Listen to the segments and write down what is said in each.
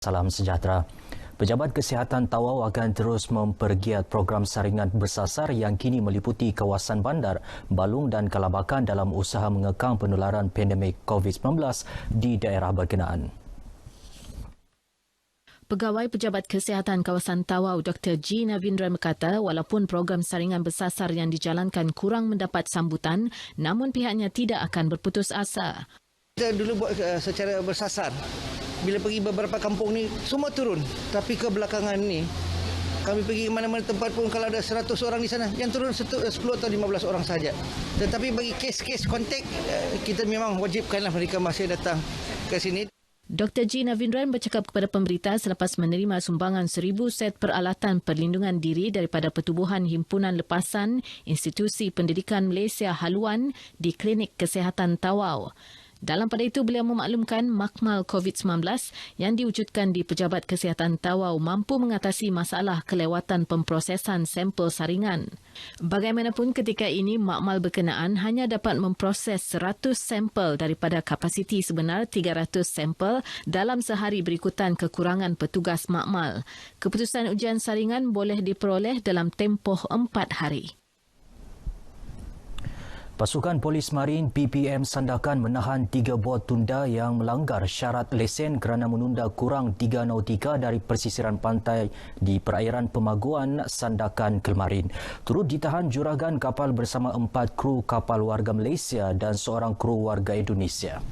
Salam sejahtera. Pejabat Kesihatan Tawau akan terus mempergiat program saringan bersasar yang kini meliputi kawasan bandar, Balung dan Kalabakan dalam usaha mengekang penularan pandemik COVID-19 di daerah berkenaan. Pegawai Pejabat Kesihatan Kawasan Tawau Dr. G. Navindran berkata walaupun program saringan bersasar yang dijalankan kurang mendapat sambutan, namun pihaknya tidak akan berputus asa. Kita dulu buat secara bersasar. Bila pergi beberapa kampung ni, semua turun. Tapi kebelakangan ni, kami pergi ke mana-mana tempat pun kalau ada 100 orang di sana, yang turun 10 atau 15 orang saja. Tetapi bagi kes-kes kontak, kita memang wajibkanlah mereka masih datang ke sini. Dr. G. Navindran bercakap kepada pemberita selepas menerima sumbangan 1,000 set peralatan perlindungan diri daripada Pertubuhan Himpunan Lepasan Institusi Pendidikan Malaysia Haluan di Klinik Kesihatan Tawau. Dalam pada itu, beliau memaklumkan makmal COVID-19 yang diwujudkan di Pejabat Kesihatan Tawau mampu mengatasi masalah kelewatan pemprosesan sampel saringan. Bagaimanapun ketika ini, makmal berkenaan hanya dapat memproses 100 sampel daripada kapasiti sebenar 300 sampel dalam sehari berikutan kekurangan petugas makmal. Keputusan ujian saringan boleh diperoleh dalam tempoh 4 hari. Pasukan Polis Marin PPM Sandakan menahan 3 bot tunda yang melanggar syarat lesen kerana menunda kurang 3 nautika dari persisiran pantai di perairan Pemaguan Sandakan Kelmarin. Turut ditahan juragan kapal bersama 4 kru kapal warga Malaysia dan seorang kru warga Indonesia.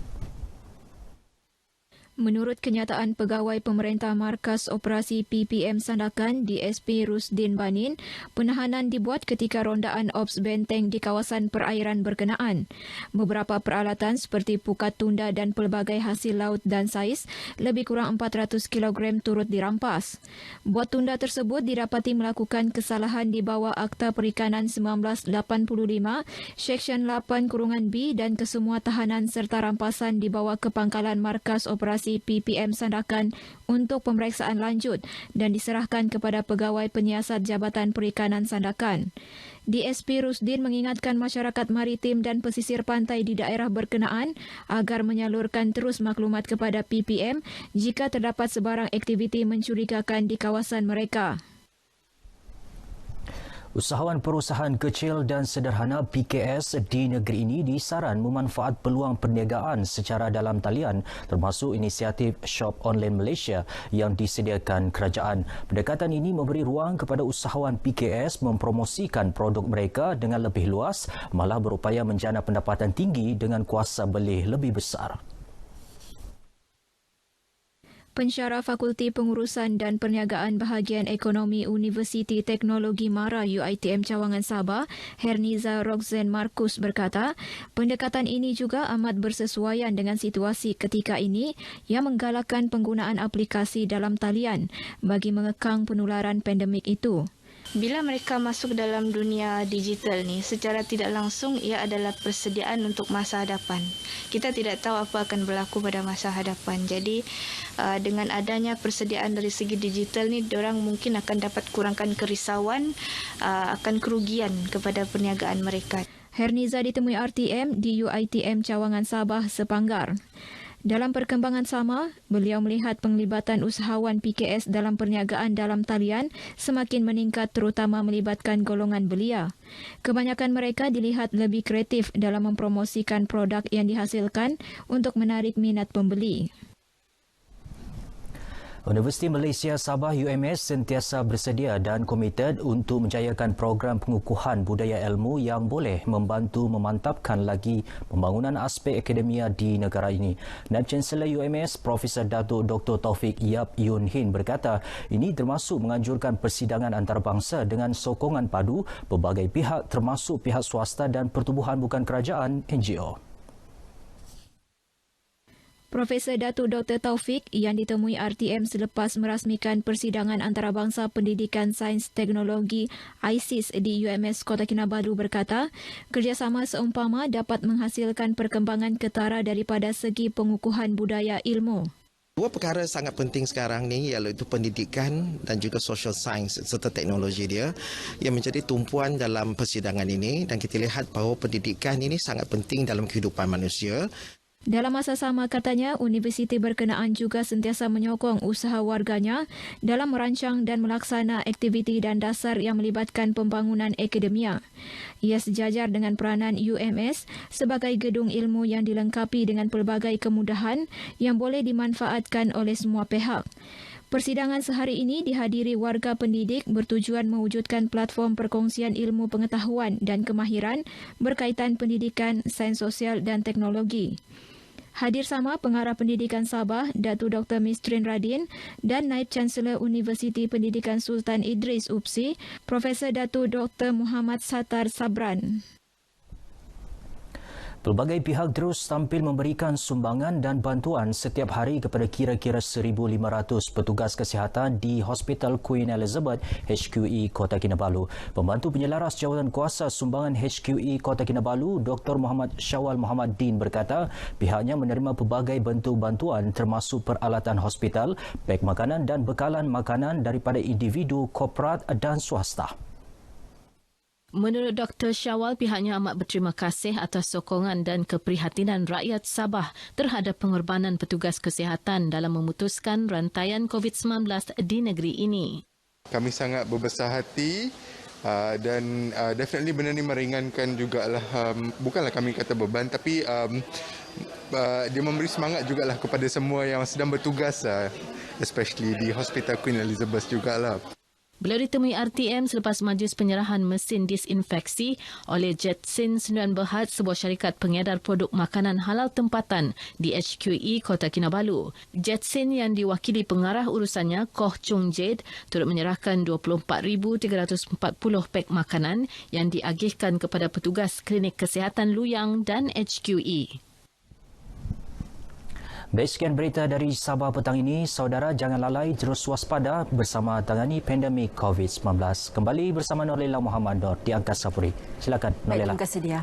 Menurut kenyataan Pegawai Pemerintah Markas Operasi PPM Sandakan DSP Rusdin Banin, penahanan dibuat ketika rondaan Ops Benteng di kawasan perairan berkenaan. Beberapa peralatan seperti pukat tunda dan pelbagai hasil laut dan saiz lebih kurang 400 kg turut dirampas. Bot tunda tersebut didapati melakukan kesalahan di bawah Akta Perikanan 1985, Seksyen 8-B dan kesemua tahanan serta rampasan di bawah kepangkalan Markas Operasi PPM Sandakan untuk pemeriksaan lanjut dan diserahkan kepada Pegawai Penyiasat Jabatan Perikanan Sandakan. DSP Rusdin mengingatkan masyarakat maritim dan pesisir pantai di daerah berkenaan agar menyalurkan terus maklumat kepada PPM jika terdapat sebarang aktiviti mencurigakan di kawasan mereka. Usahawan perusahaan kecil dan sederhana PKS di negeri ini disaran memanfaat peluang perniagaan secara dalam talian termasuk inisiatif Shop Online Malaysia yang disediakan kerajaan. Pendekatan ini memberi ruang kepada usahawan PKS mempromosikan produk mereka dengan lebih luas, malah berupaya menjana pendapatan tinggi dengan kuasa beli lebih besar. Pensyarah Fakulti Pengurusan dan Perniagaan Bahagian Ekonomi Universiti Teknologi MARA UiTM Cawangan Sabah, Herniza Roxanne Markus berkata, pendekatan ini juga amat bersesuaian dengan situasi ketika ini yang menggalakkan penggunaan aplikasi dalam talian bagi mengekang penularan pandemik itu. Bila mereka masuk dalam dunia digital ni, secara tidak langsung ia adalah persediaan untuk masa hadapan. Kita tidak tahu apa akan berlaku pada masa hadapan. Jadi dengan adanya persediaan dari segi digital ni, diorang mungkin akan dapat kurangkan kerisauan akan kerugian kepada perniagaan mereka. Herniza ditemui RTM di UiTM Cawangan Sabah Sepanggar. Dalam perkembangan sama, beliau melihat penglibatan usahawan PKS dalam perniagaan dalam talian semakin meningkat terutama melibatkan golongan belia. Kebanyakan mereka dilihat lebih kreatif dalam mempromosikan produk yang dihasilkan untuk menarik minat pembeli. Universiti Malaysia Sabah UMS sentiasa bersedia dan komited untuk menjayakan program pengukuhan budaya ilmu yang boleh membantu memantapkan lagi pembangunan aspek akademia di negara ini. Naib Chancellor UMS Profesor Datuk Dr. Taufik Yap Yun Hin berkata ini termasuk menganjurkan persidangan antarabangsa dengan sokongan padu pelbagai pihak termasuk pihak swasta dan pertubuhan bukan kerajaan NGO. Profesor Datuk Dr. Taufik yang ditemui RTM selepas merasmikan persidangan antarabangsa pendidikan sains teknologi ISIS di UMS Kota Kinabalu berkata, kerjasama seumpama dapat menghasilkan perkembangan ketara daripada segi pengukuhan budaya ilmu. Dua perkara sangat penting sekarang ni iaitu pendidikan dan juga social science serta teknologi dia yang menjadi tumpuan dalam persidangan ini, dan kita lihat bahawa pendidikan ini sangat penting dalam kehidupan manusia. Dalam masa sama, katanya, universiti berkenaan juga sentiasa menyokong usaha warganya dalam merancang dan melaksana aktiviti dan dasar yang melibatkan pembangunan akademia. Ia sejajar dengan peranan UMS sebagai gedung ilmu yang dilengkapi dengan pelbagai kemudahan yang boleh dimanfaatkan oleh semua pihak. Persidangan sehari ini dihadiri warga pendidik bertujuan mewujudkan platform perkongsian ilmu pengetahuan dan kemahiran berkaitan pendidikan, sains sosial dan teknologi. Hadir sama Pengarah Pendidikan Sabah, Datuk Dr. Mistrin Radin dan Naib Chancellor Universiti Pendidikan Sultan Idris UPSI, Profesor Datuk Dr. Muhammad Sattar Sabran. Pelbagai pihak terus tampil memberikan sumbangan dan bantuan setiap hari kepada kira-kira 1,500 petugas kesihatan di Hospital Queen Elizabeth HQE Kota Kinabalu. Pembantu Penyelaras Jawatan Kuasa Sumbangan HQE Kota Kinabalu, Dr. Muhammad Syawal Muhammad Din berkata pihaknya menerima pelbagai bentuk bantuan termasuk peralatan hospital, beg makanan dan bekalan makanan daripada individu, korporat dan swasta. Menurut Dr. Syawal, pihaknya amat berterima kasih atas sokongan dan keprihatinan rakyat Sabah terhadap pengorbanan petugas kesihatan dalam memutuskan rantaian COVID-19 di negeri ini. Kami sangat berbesar hati dan definitely benda ini meringankan jugalah, bukanlah kami kata beban, tapi dia memberi semangat jugalah kepada semua yang sedang bertugas, especially di Hospital Queen Elizabeth jugalah. Beliau ditemui RTM selepas majlis penyerahan mesin disinfeksi oleh Jetsin 9 Berhad, sebuah syarikat pengedar produk makanan halal tempatan di HQE Kota Kinabalu. Jetsin yang diwakili pengarah urusannya, Koh Chung Jade, turut menyerahkan 24,340 pek makanan yang diagihkan kepada petugas Klinik Kesihatan Luyang dan HQE. Baik, sekian berita dari Sabah petang ini. Saudara, jangan lalai, terus waspada bersama tangani pandemik COVID-19. Kembali bersama Norlila Muhammad Nur di Angkasa Puri. Silakan, Norlila. Baik, terima kasih dia.